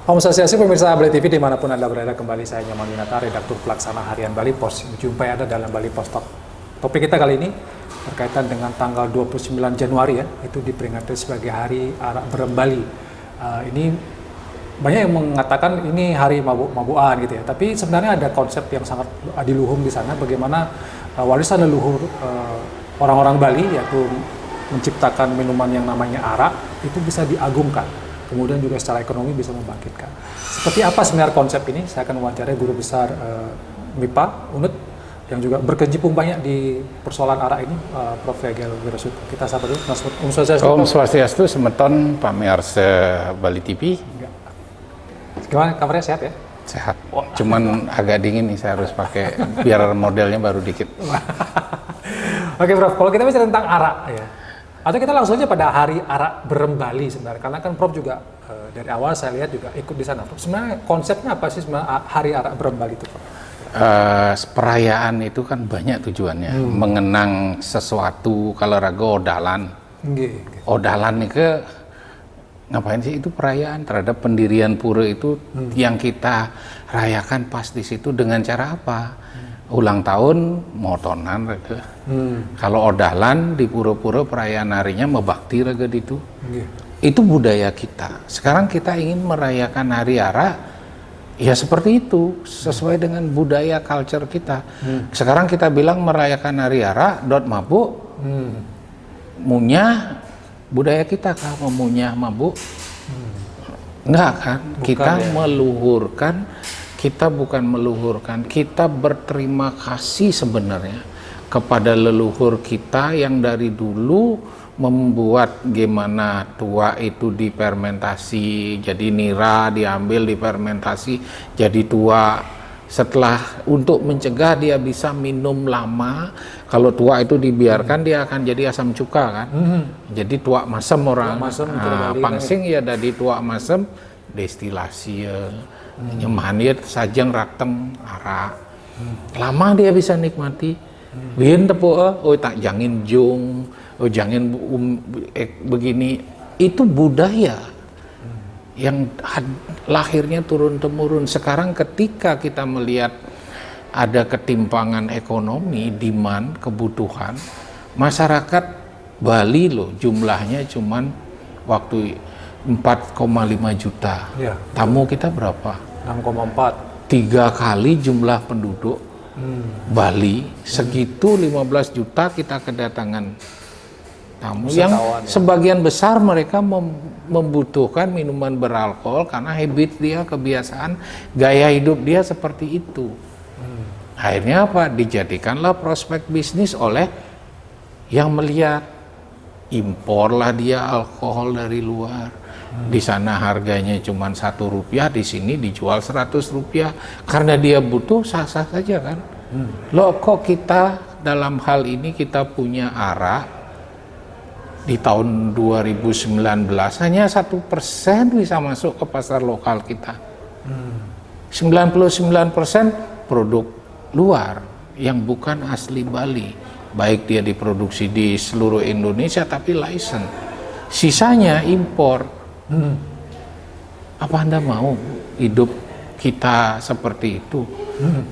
Om Swastiastu, pemirsa Bali TV dimanapun Anda berada, kembali saya Nyoman Winata, redaktur pelaksana harian Bali Pos. Jumpai Anda dalam Bali Pos Talk. Topik kita kali ini berkaitan dengan tanggal 29 Januari ya, itu diperingati sebagai Hari Arak Berembali. Ini banyak yang mengatakan ini hari mabuk-mabukan gitu ya, tapi sebenarnya ada konsep yang sangat adiluhung di sana, bagaimana warisan leluhur orang-orang Bali, yaitu menciptakan minuman yang namanya arak, itu bisa diagungkan. Kemudian juga secara ekonomi bisa membangkitkan. Seperti apa sebenarnya konsep ini? Saya akan mewawancarai Guru Besar MIPA UNUD yang juga berkecimpung banyak di persoalan arak ini, Prof. Yagel Wirasuto. Kita sapa dulu, Mas Om Swastiastu. Om Swastiastu, semeton pamirsa Bali TV. Gimana kabarnya, sehat ya? Sehat. Cuman agak dingin nih, saya harus pakai biar modelnya baru dikit. Oke Prof, kalau kita bicara tentang arak ya, atau kita langsung aja pada Hari Arak Berembali sebenarnya, karena kan Prof juga dari awal saya lihat juga ikut di sana. Prof, sebenarnya konsepnya apa sih sebenarnya Hari Arak Berembali itu, Prof? Perayaan itu kan banyak tujuannya, mengenang sesuatu. Kalau raga odalan, odalan nih ke ngapain sih? Itu perayaan terhadap pendirian pura itu yang kita rayakan pas di situ dengan cara apa? Ulang tahun motonan raga. Kalau odalan di pura-pura perayaan harinya mebakti raga itu. Itu budaya kita. Sekarang kita ingin merayakan Hari Arak ya seperti itu, sesuai dengan budaya culture kita. Sekarang kita bilang merayakan Hari Arak mabuk. Munyah budaya kita kah memunyah mabuk? Enggak kan? Bukan, kita ya. meluhurkan. Kita bukan meluhurkan, kita berterima kasih sebenarnya kepada leluhur kita yang dari dulu membuat gimana tua itu difermentasi, jadi nira diambil difermentasi jadi tua. Setelah untuk mencegah dia bisa minum lama, kalau tua itu dibiarkan dia akan jadi asam cuka kan. Jadi tua masem orang. Pangsing ya dari tua masem destilasi ya. Nyemahan sajang rateng arak. Lama dia bisa nikmati. Biar tepuk tak jangin jung, jangan begini. Itu budaya yang lahirnya turun temurun. Sekarang ketika kita melihat ada ketimpangan ekonomi, demand, kebutuhan, masyarakat Bali loh jumlahnya cuman waktu 4,5 juta. Ya, tamu kita berapa? 6,4. 3 kali jumlah penduduk Bali. Segitu 15 juta kita kedatangan tamu yang sebagian besar mereka membutuhkan minuman beralkohol karena habit dia, kebiasaan, gaya hidup dia seperti itu. Akhirnya apa? Dijadikanlah prospek bisnis oleh yang melihat imporlah dia alkohol dari luar. Di sana harganya cuma Rp1, di sini dijual Rp100 karena dia butuh, sah-sah saja kan. Loh kok kita dalam hal ini kita punya arak di tahun 2019 hanya 1% bisa masuk ke pasar lokal kita. 99% produk luar yang bukan asli Bali, baik dia diproduksi di seluruh Indonesia tapi license, sisanya impor. Apa Anda mau hidup kita seperti itu?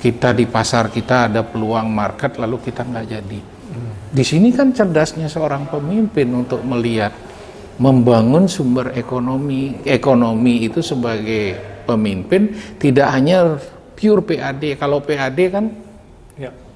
Kita di pasar kita ada peluang market lalu kita nggak jadi. Di sini kan cerdasnya seorang pemimpin untuk melihat membangun sumber ekonomi. Ekonomi itu sebagai pemimpin tidak hanya pure PAD. Kalau PAD kan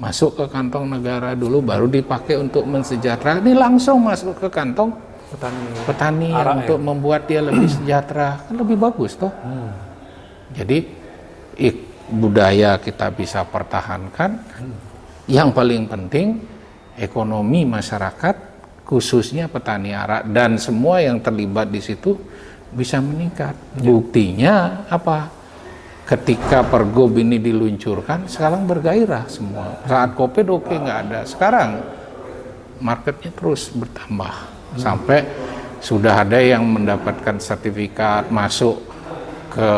masuk ke kantong negara dulu baru dipakai untuk mensejahterakan. Ini langsung masuk ke kantong petani untuk membuat dia lebih sejahtera, kan lebih bagus toh. Jadi budaya kita bisa pertahankan. Yang paling penting ekonomi masyarakat, khususnya petani arak dan semua yang terlibat di situ bisa meningkat. Buktinya apa? Ketika Pergub ini diluncurkan, sekarang bergairah semua. Saat COVID nggak ada. Sekarang marketnya terus bertambah. Sampai sudah ada yang mendapatkan sertifikat masuk ke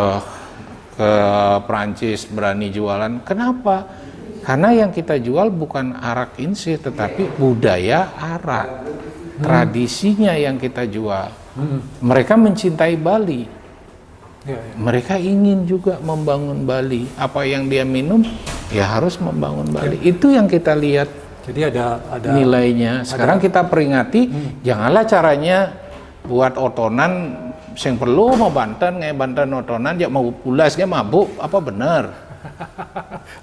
Perancis berani jualan. Kenapa? Karena yang kita jual bukan arak insih, tetapi budaya arak. Tradisinya yang kita jual. Mereka mencintai Bali. Mereka ingin juga membangun Bali. Apa yang dia minum, ya harus membangun Bali. Itu yang kita lihat. Jadi ada nilainya. Sekarang kita peringati, janganlah caranya buat otonan yang perlu mau Banten, kayak Banten otonan, ya mau pulas, kayak mabuk, apa benar?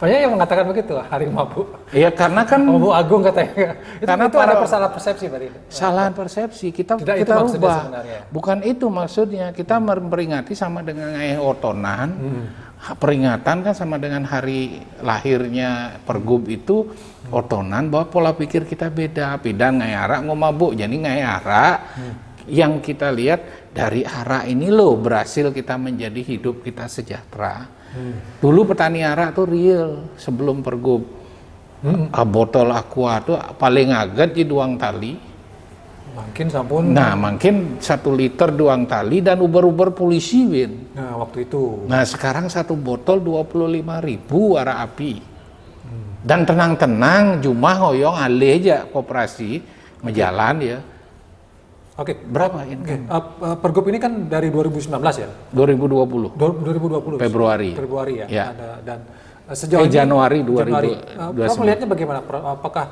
Banyak yang mengatakan begitu, hari mabuk. Iya, karena kan mabuk agung katanya. Karena itu ada salah persepsi berarti. Salah persepsi, kita Tidak, kita itu rubah. sebenarnya. Bukan itu maksudnya. Kita memperingati sama dengan otonan. Peringatan kan sama dengan hari lahirnya Pergub itu otonan, bahwa pola pikir kita beda. Pidan ngai arak ngomabuk, jadi ngai arak. Yang kita lihat dari arak ini loh berhasil kita menjadi hidup kita sejahtera. Dulu petani arak tuh real sebelum Pergub. Botol aqua tuh paling agak di duang tali. Makin sampun. Nah, makin 1 liter duang tali dan uber-uber polisi win. Nah, waktu itu. Nah, sekarang 1 botol 25.000 arak api. Dan tenang-tenang, cuma hoyong alih aja koperasi menjalan ya. Oke, Berapa ini? Pergub ini kan dari 2019 ya? 2020. 2020. Februari. Februari ya. Ya. Dan sejauh ini Januari Kamu melihatnya bagaimana? Apakah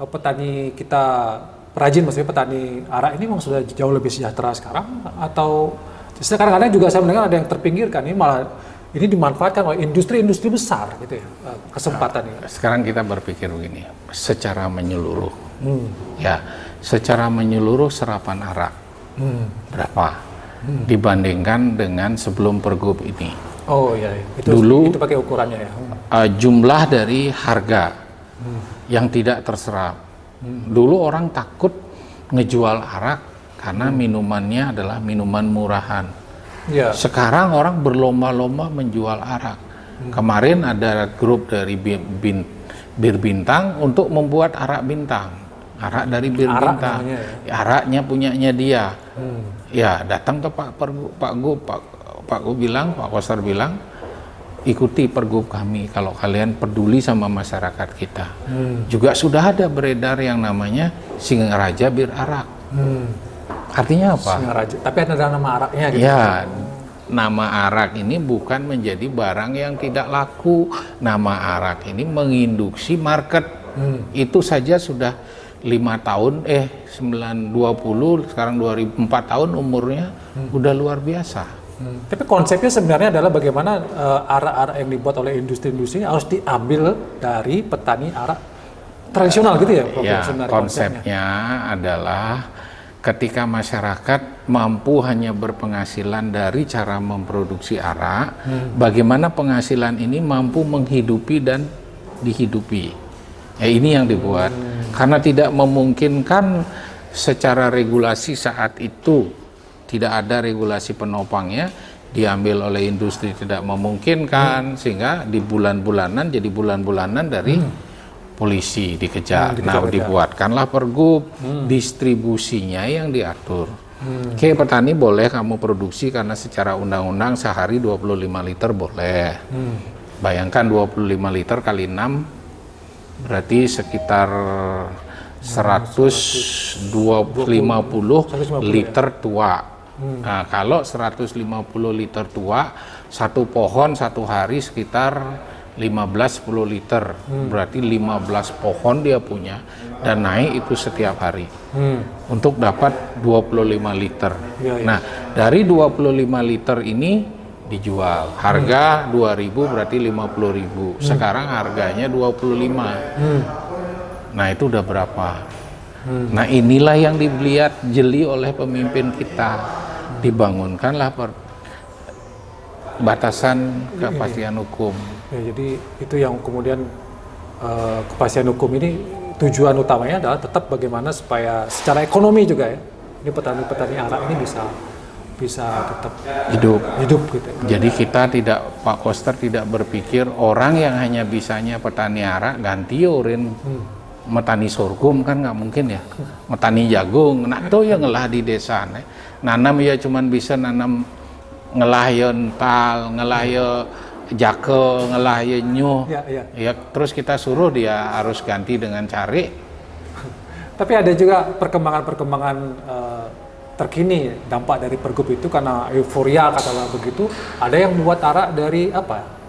petani kita perajin, maksudnya petani arak ini memang sudah jauh lebih sejahtera sekarang, atau sekarang kadang juga saya mendengar ada yang terpinggirkan, ini malah ini dimanfaatkan oleh industri-industri besar gitu ya, kesempatan ini. Sekarang kita berpikir begini, secara menyeluruh. Ya, secara menyeluruh serapan arak berapa dibandingkan dengan sebelum Pergub ini? Oh iya, Dulu itu pakai ukurannya ya. Jumlah dari harga yang tidak terserap. Dulu orang takut ngejual arak karena minumannya adalah minuman murahan. Ya. Sekarang orang berlomba-lomba menjual arak. Kemarin ada grup dari Bir Bintang untuk membuat arak bintang. Arak dari Bir Bintang. Namanya, ya? Araknya punyanya dia. Ya, datang ke Pak Gub bilang, Pak Koster bilang, ikuti Pergub kami kalau kalian peduli sama masyarakat kita. Juga sudah ada beredar yang namanya Singaraja Bir Arak. Artinya apa? Singaraja. Tapi ada nama araknya gitu. Ya, nama arak ini bukan menjadi barang yang tidak laku. Nama arak ini menginduksi market. Itu saja sudah 5 tahun, 920, sekarang 2004 tahun umurnya, udah luar biasa. Tapi konsepnya sebenarnya adalah bagaimana arak-arak yang dibuat oleh industri-industri harus diambil dari petani arak tradisional gitu ya, Prof? Ya, Sebenarnya konsepnya adalah ketika masyarakat mampu hanya berpenghasilan dari cara memproduksi arak, bagaimana penghasilan ini mampu menghidupi dan dihidupi. Ya, ini yang dibuat. Karena tidak memungkinkan secara regulasi saat itu, tidak ada regulasi penopangnya, diambil oleh industri tidak memungkinkan, sehingga di bulan-bulanan jadi bulan-bulanan dari polisi dikejar. Nah, dibuatkanlah Pergub, distribusinya yang diatur. Oke, petani boleh kamu produksi karena secara undang-undang sehari 25 liter boleh. Bayangkan 25 liter kali 6 berarti sekitar 150 liter tua. Nah, kalau 150 liter tua, satu pohon satu hari sekitar 15-10 liter. Berarti 15 pohon dia punya dan naik itu setiap hari. Untuk dapat 25 liter. Nah, dari 25 liter ini dijual. Harga 2.000 berarti 50.000. Sekarang harganya 25. Nah, itu udah berapa? Nah, inilah yang dilihat jeli oleh pemimpin kita. Dibangunkanlah batasan kepastian hukum. Ya, jadi itu yang kemudian kepastian hukum ini tujuan utamanya adalah tetap bagaimana supaya secara ekonomi juga ya, ini petani-petani arak ini bisa tetap hidup gitu. Jadi kita tidak, Pak Koster tidak berpikir orang yang hanya bisanya petani arak ganti urin metani sorghum, kan nggak mungkin ya. Metani jagung, nah itu yang ngelah di desa. Nanam ya cuman bisa nanam ngelah ya ental, ngelah ya jake ngelah ya nyuh. Ya. Ya, terus kita suruh dia harus ganti dengan cari. Tapi ada juga perkembangan terkini dampak dari pergub itu karena euforia katakanlah begitu. Ada yang membuat arak dari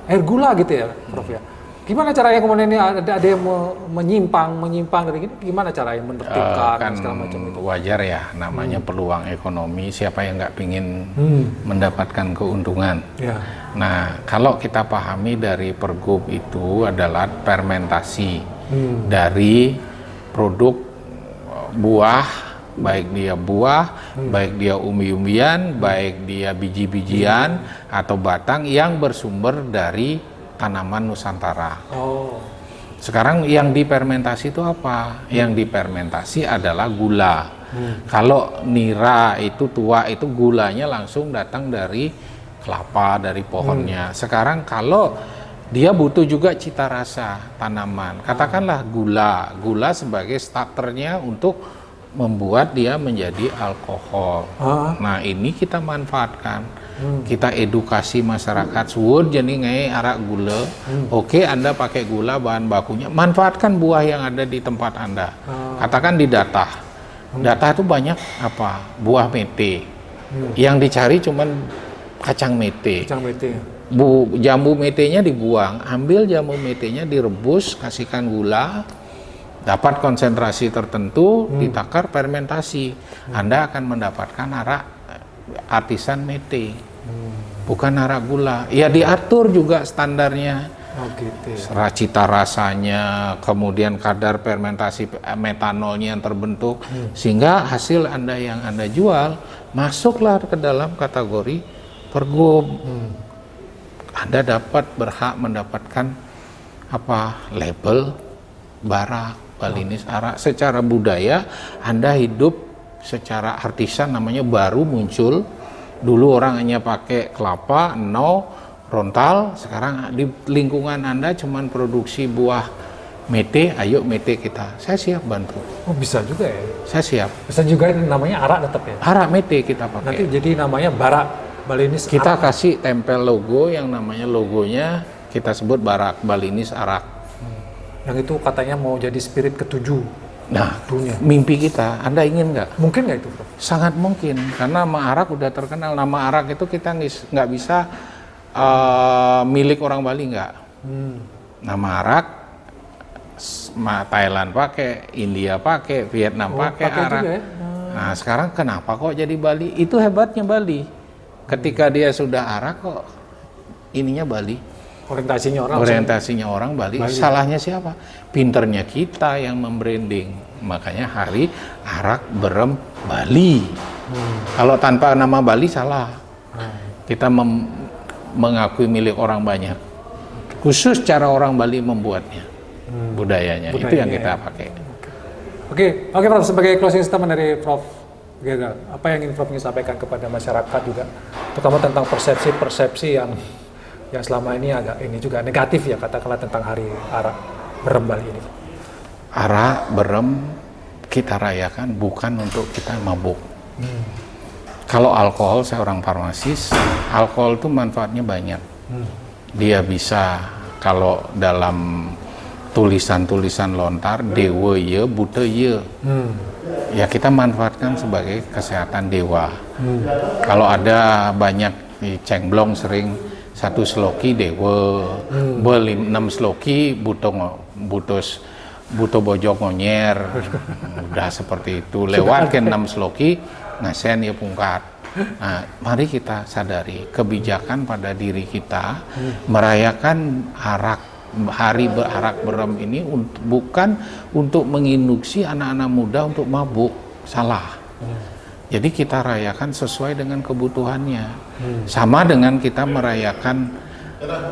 air gula gitu ya, Prof ya. Gimana caranya kemudian ini ada yang menyimpang dari gini? Gimana caranya menertibkan Kan segala macam itu? wajar ya, namanya peluang ekonomi. Siapa yang nggak pingin mendapatkan keuntungan? Ya. Nah, kalau kita pahami dari pergub itu adalah fermentasi dari produk buah, baik dia buah, baik dia umbi-umbian, baik dia biji-bijian atau batang yang bersumber dari tanaman Nusantara. Oh. Sekarang yang difermentasi itu apa? Yang difermentasi adalah gula. Kalau nira itu tua, itu gulanya langsung datang dari kelapa, dari pohonnya. Sekarang kalau dia butuh juga cita rasa tanaman, katakanlah gula sebagai starternya untuk membuat dia menjadi alkohol. Nah, ini kita manfaatkan. Kita edukasi masyarakat suwun jadi ngai arak gula. Oke, Anda pakai gula bahan bakunya, manfaatkan buah yang ada di tempat Anda. Katakan di Datah. Datah itu banyak buah mete. Yang dicari cuman kacang mete. Jambu metenya dibuang, ambil jambu metenya direbus, kasihkan gula, dapat konsentrasi tertentu, ditakar fermentasi. Anda akan mendapatkan arak artisan mete, bukan arak gula. Ya diatur juga standarnya, cita rasanya, kemudian kadar fermentasi metanolnya yang terbentuk, sehingga hasil Anda yang Anda jual masuklah ke dalam kategori pergub. Anda berhak mendapatkan label barak Balinis arak. Secara budaya Anda hidup secara artisan, namanya baru muncul. Dulu orang hanya pakai kelapa, rontal. Sekarang di lingkungan Anda cuman produksi buah mete, ayo mete kita. Saya siap bantu. Oh, bisa juga ya? Saya siap. Bisa juga namanya arak tetap ya? Arak mete kita pakai. Nanti jadi namanya barak Balinis kita arak. kasih tempel logo yang namanya logonya kita sebut barak Balinis arak. Yang itu katanya mau jadi spirit ketujuh. Nah, mimpi kita, Anda ingin nggak? Mungkin nggak itu, Prof? Sangat mungkin, karena nama arak udah terkenal. Nama arak itu kita nggak bisa milik orang Bali nggak. Nama arak, Thailand pakai, India pakai, Vietnam pakai arak. Juga ya? Nah, sekarang kenapa kok jadi Bali? Itu hebatnya Bali. Ketika dia sudah arak kok ininya Bali. Orientasinya orang Bali. Salahnya siapa? Pinternya kita yang membranding. Makanya hari arak berem Bali. Kalau tanpa nama Bali salah. Kita mengakui milik orang banyak. Khusus cara orang Bali membuatnya. Budayanya. Itu yang kita pakai. Oke, Prof, sebagai closing statement dari Prof Gagal, apa yang ingin Prof sampaikan kepada masyarakat juga, terutama tentang persepsi yang selama ini agak ini juga negatif ya, katakanlah tentang hari arak berem Bali ini. Arak berem kita rayakan bukan untuk kita mabuk. Kalau alkohol, saya orang farmasis, alkohol itu manfaatnya banyak. Dia bisa, kalau dalam tulisan-tulisan lontar, dewa ye, buta ye. Ya kita manfaatkan sebagai kesehatan dewa. Kalau ada banyak di Cengblong sering satu sloki dewa, 6 sloki buto bojok ngonyer, udah seperti itu. Lewat ke 6 sloki ngasen ya pungkat. Nah, mari kita sadari kebijakan pada diri kita merayakan hari berarak berem ini bukan untuk menginduksi anak-anak muda untuk mabuk, salah. Jadi kita rayakan sesuai dengan kebutuhannya. Sama dengan kita merayakan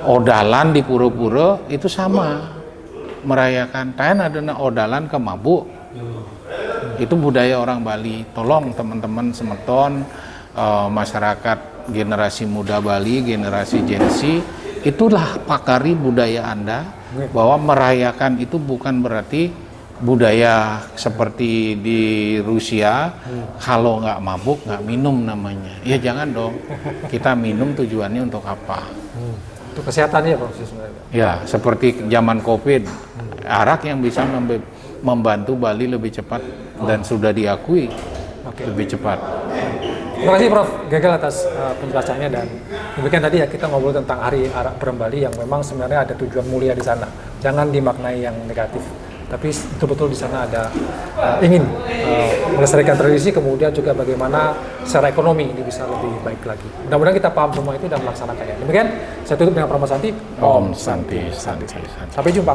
odalan di pura-pura, itu sama. Merayakan, tayan ada odalan ke mabuk. Itu budaya orang Bali. Tolong teman-teman semeton, masyarakat generasi muda Bali, generasi Gen Z, itulah pakari budaya Anda, bahwa merayakan itu bukan berarti budaya seperti di Rusia, kalau nggak mabuk nggak minum namanya. Ya jangan dong, kita minum tujuannya untuk apa? Untuk kesehatannya ya Prof sebenarnya. Ya, seperti zaman COVID, arak yang bisa membantu Bali lebih cepat dan sudah diakui lebih cepat. Terima kasih Prof Gagal atas penjelasannya, dan demikian tadi ya kita ngobrol tentang Hari Arak Brem Bali yang memang sebenarnya ada tujuan mulia di sana. Jangan dimaknai yang negatif, tapi betul-betul di sana ada ingin melestarikan tradisi, kemudian juga bagaimana secara ekonomi ini bisa lebih baik lagi. Mudah-mudahan kita paham semua itu dan melaksanakannya. Demikian saya tutup dengan Prof Santi. Om Santi, Santi, Santi. Sampai jumpa.